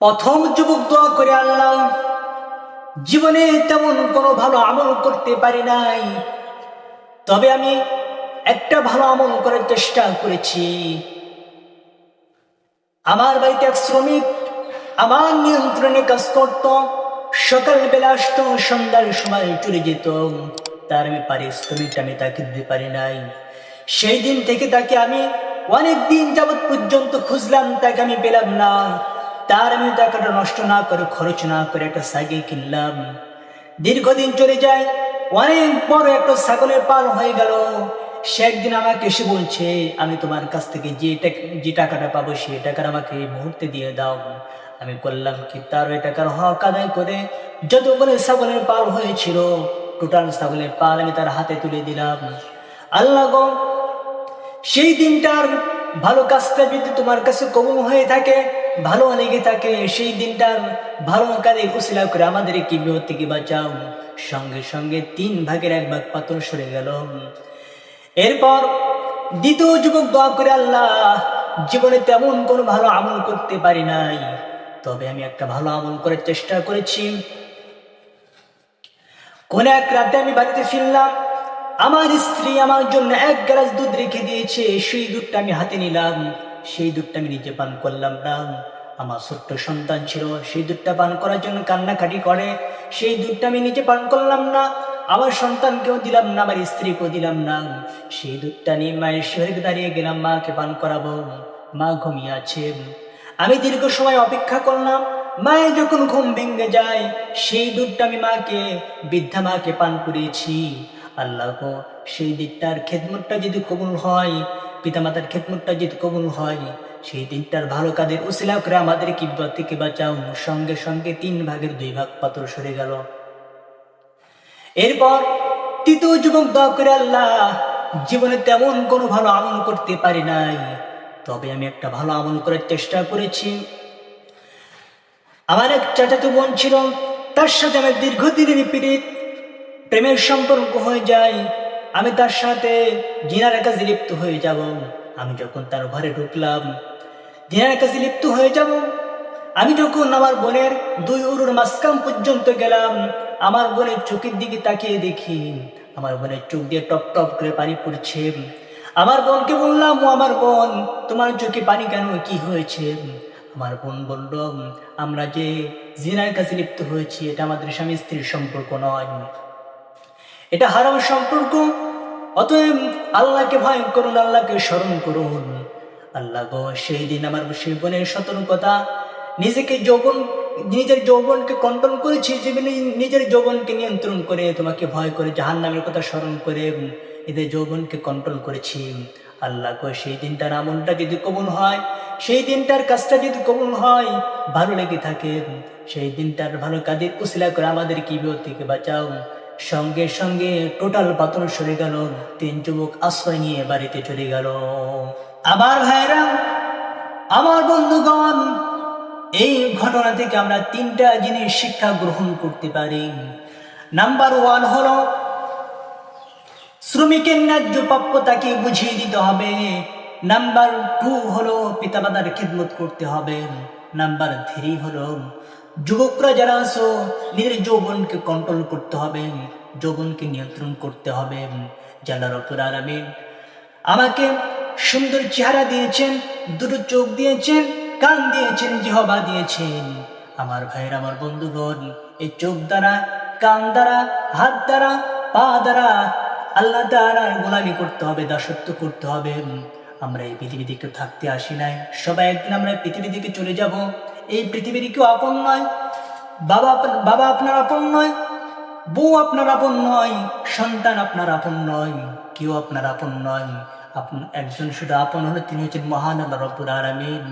প্রথম যুবক দোয়া করে, আল্লাহ, জীবনে তেমন কোনো ভালো আমল করতে পারি নাই, তবে আমি একটা ভালো আমল করার চেষ্টা করেছি। আমার বাড়িতে এক শ্রমিক আমার নিয়ন্ত্রণে কাজ করত। সকালবেলা আসতো, সন্ধ্যার সময় চলে যেত। তার আমি পারিশ্রমিকটা আমি তাকে দিতে পারি নাই। সেই দিন থেকে তাকে আমি অনেক দিন যাবৎ পর্যন্ত খুঁজলাম, তাকে আমি পেলাম না। তার আমি টাকাটা নষ্ট না করে, খরচ না করে একটা সাইকেল কিনলাম। দীর্ঘদিন চলে যায়, অনেক বড় একটা ছাগলের পাল হয়ে গেল। সে একদিন আমাকে এসে বলছে, আমি তোমার কাছ থেকে যে টাকাটা পাবো সে টাকাটা আমাকে এই মুহূর্তে দিয়ে দাও। আমি করলাম কি, তার ওই টাকার হক আদায় করে যতগুলো ছাগলের পাল হয়েছিল, টোটাল ছাগলের পাল আমি তার হাতে তুলে দিলাম। আল্লাহ গো, সেই দিনটার ভালো কাজটা যদি তোমার কাছে কবুল হয়ে থাকে, ভালো লেগে থাকে, সেই দিনটার ভালো কাজে উসিলা করে আমাদের কি বিপদ থেকে বাঁচাও। সঙ্গে সঙ্গে 3/1 পাথর সরে গেল। এরপর দ্বিতীয় যুবক দোয়া করে, আল্লাহ, জীবনে তেমন কোনো ভালো আমল করতে পারি নাই, তবে আমি একটা ভালো আমল করার চেষ্টা করেছি। কোন এক রাতে আমি বাড়িতে ফিরলাম, আমার স্ত্রী আমার জন্য 1 গ্লাস দুধ রেখে দিয়েছে। সেই দুধটা আমি হাতে নিলাম, সেই দুধটা আমি নিজে পান করলাম না। আমার ছোট্ট সন্তান ছিল, সেই দুধটা পান করার জন্য কান্নাকাটি করে, সেই দুধটা আমি নিজে পান করলাম না। আমার সন্তানকেও দিলাম না, আমার স্ত্রীকেও দিলাম না। সেই দুধটা নিয়ে মায়ের শরীরে দাঁড়িয়ে গেলাম, মাকে পান করাবো। মা ঘুমিয়ে আছে। আমি দীর্ঘ সময় অপেক্ষা করলাম। মায়ের যখন ঘুম ভেঙে যায়, সেই দুধটা আমি বৃদ্ধা মাকে পান করিয়েছি। আল্লাহ গো, সেই দিনটার খেদমতটা যদি কবুল হয়, পিতামাতার খেদমতটা যদি কবুল হয়, সেই দিনটার ভালো কাজের উসিলা করে আমাদের কি বিপদ থেকে বাঁচাও। সঙ্গে সঙ্গে 3/2 পাথর সরে গেল। এরপর তৃতীয় যুবক দোয়া করে, আল্লাহ, জীবনে তেমন কোনো ভালো আমল করতে পারি নাই, তবে আমি একটা ভালো আমল করার চেষ্টা করেছি। আমার এক চাচাতো বোন ছিল, তার সাথে আমার দীর্ঘদিনের প্রেমের সম্পর্ক হয়ে যায়। আমি তার সাথে জিনার কাজে লিপ্ত হয়ে যাব। আমি যখন তার ঘরে ঢুকলাম, জিনার কাজে লিপ্ত হয়ে যাব। আমি যখন আমার বোনের 2 উরুর মাঝখান পর্যন্ত গেলাম, আমার বোনের চোখের দিকে তাকিয়ে দেখি আমার বোনের চোখ দিয়ে টপ টপ করে পানি পড়ছে। আমার বোনকে বললাম, ও আমার বোন, তোমার চোখে পানি কেন, কি হয়েছে? আমার বোন বলল, আমরা যে জিনার কাছে লিপ্ত হয়েছি, এটা আমাদের স্বামী স্ত্রীর সম্পর্ক নয়, এটা হারাম সম্পর্ক। অতএব আল্লাহকে ভয় করুন, আল্লাহকে স্মরণ করুন। আল্লাহ গো, সেই দিন আমার সেই বোনের সতর্কতা, নিজের যৌবনকে কন্ট্রোল করেছি, যে নিজের যৌবনকে নিয়ন্ত্রণ করে, তোমাকে ভয় করে, জাহান্নামের কথা স্মরণ করে এদের যৌবনকে কন্ট্রোল করেছি। আল্লাহ গো, সেই দিনটার আমলটা যদি কবুল হয়, সেই দিনটার কাজটা যদি কবুল হয়, ভালো লেগে থাকে, সেই দিনটার ভালো কাজের উসিলা করে আমাদের কি বিপদ থেকে বাঁচাও। সঙ্গে সঙ্গে টোটাল পাথর সরে গেল। 3 যুবক আশ্রয় নিয়ে বাড়িতে চলে গেল। আমার ভাইরা, আমার বন্ধুগণ, এই ঘটনা থেকে আমরা 3টা জিনিস শিক্ষা গ্রহণ করতে পারি। নাম্বার 1 হলো, শ্রমিকের ন্যায্য প্রাপ্য তাকে বুঝিয়ে দিতে হবে। নাম্বার 2 হলো, পিতামাতার খেদমত করতে হবে। নাম্বার 3 হলো, যুবকরা যারা আছো, নিজের যৌবনকে কন্ট্রোল করতে হবে, যৌবনকে নিয়ন্ত্রণ করতে হবে। আল্লাহ রাব্বুল আলামিন আমাকে সুন্দর চেহারা দিয়েছেন, 2টো চোখ দিয়েছেন, কান দিয়েছেন, জিহ্বা দিয়েছেন। আমার ভাইয়ের, আমার বন্ধুগণ, এই চোখ দ্বারা, কান দ্বারা, হাত দ্বারা, পা দ্বারা আল্লাহ তাআলার গোলামি করতে হবে, দাসত্ব করতে হবে। আমরা এই পৃথিবী থেকে থাকতে আসি নাই, সবাই একদিন আমরা পৃথিবী থেকে চলে যাব। এই পৃথিবীর কেউ আপন নয়। বাবা আপনার আপন নয়, বউ আপনার আপন নয়, সন্তান আপনার আপন নয়, কেউ আপনার আপন নয়। একজন শুধু আপন হলো, তিনি হচ্ছেন মহান আল্লাহ রাব্বুল আলামিন।